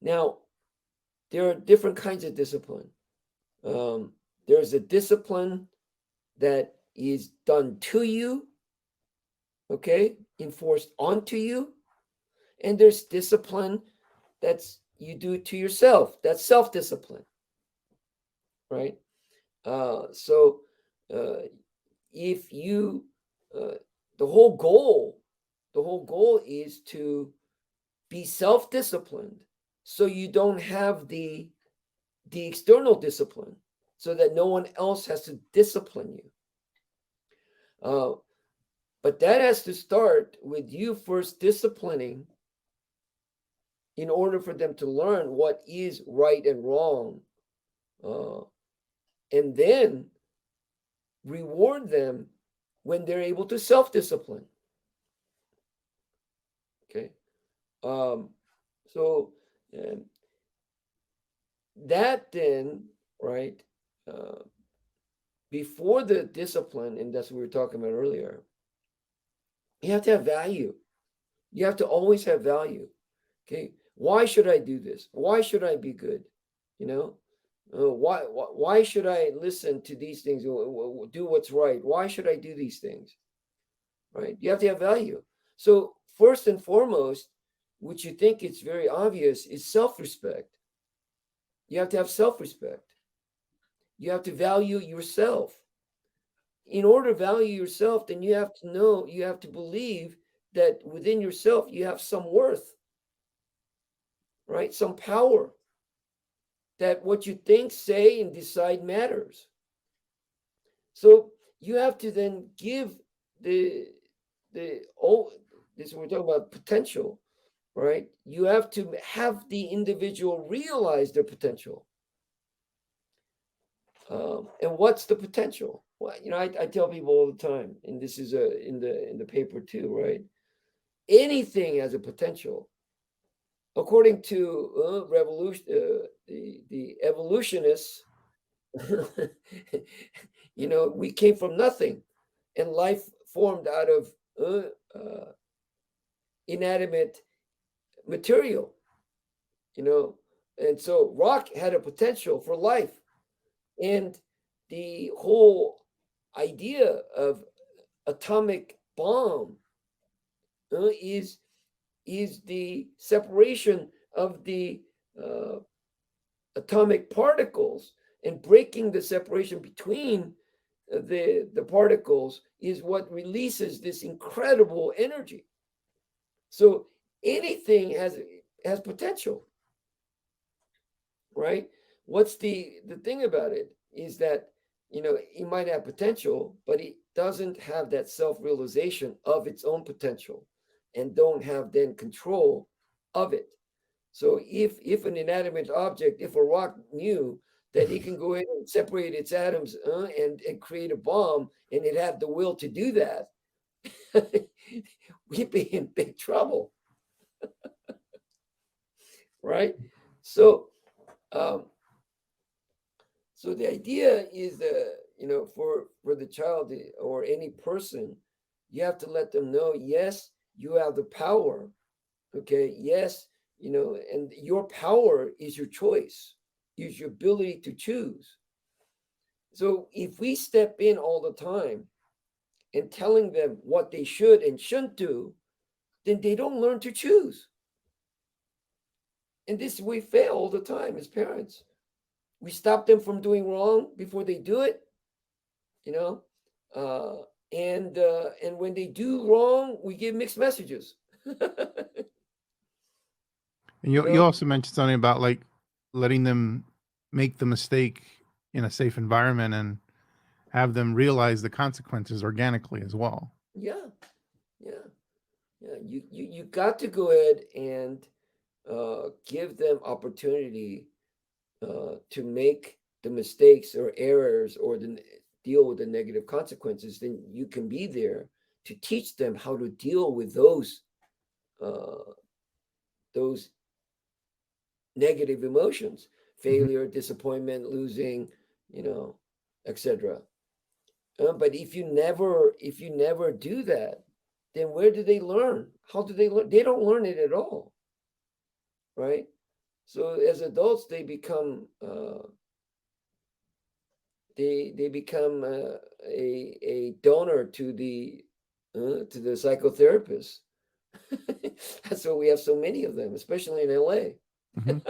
Now, there are different kinds of discipline. There's a discipline that is done to you, okay, enforced onto you, and there's discipline that's you do to yourself. That's self-discipline, right? So if you uh, the whole goal is to be self-disciplined, so you don't have the external discipline, so that no one else has to discipline you. Uh, but that has to start with you first disciplining in order for them to learn what is right and wrong, uh, and then reward them when they're able to self-discipline. Okay, um, so um, that then, right, uh, before the discipline, and that's what we were talking about earlier, you have to have value. You have to always have value. Okay, why should I do this? Why should I be good? You know, why should I listen to these things? Do what's right? Why should I do these things? Right? You have to have value. So first and foremost, which you think it's very obvious, is self-respect. You have to have self-respect. You have to value yourself. In order to value yourself, then you have to know, you have to believe that within yourself you have some worth, right? Some power, that what you think, say, and decide matters. So you have to then give the this is we're talking about potential, right? You have to have the individual realize their potential. And what's the potential? Well, I tell people all the time, and this is in the paper too, right? Anything has a potential. According to revolution, the evolutionists, we came from nothing, and life formed out of inanimate material. And so rock had a potential for life, and the whole idea of atomic bomb is the separation of the uh, atomic particles, and breaking the separation between the particles is what releases this incredible energy. So anything has potential, right? What's the thing about it is that it might have potential, but it doesn't have that self-realization of its own potential, and don't have then control of it. So if an inanimate object, if a rock knew that it can go in and separate its atoms and create a bomb, and it had the will to do that, we'd be in big trouble, right? So um, so the idea is that for the child or any person, you have to let them know, yes, you have the power. Okay, yes, and your power is your choice, is your ability to choose. So if we step in all the time and telling them what they should and shouldn't do, then they don't learn to choose. And this we fail all the time as parents. We stop them from doing wrong before they do it, you know, uh, and when they do wrong, we give mixed messages. And you you know, also mentioned something about like letting them make the mistake in a safe environment and have them realize the consequences organically as well. yeah, yeah, yeah. You got to go ahead and give them opportunity to make the mistakes or errors, or deal with the negative consequences. Then you can be there to teach them how to deal with uh, those negative emotions: Mhm. failure, disappointment, losing, etc. But if you never do that, then where do they learn? How do they learn? They don't learn it at all, right? So as adults, they become a donor to the psychotherapist. That's why we have so many of them, especially in LA. Mhm.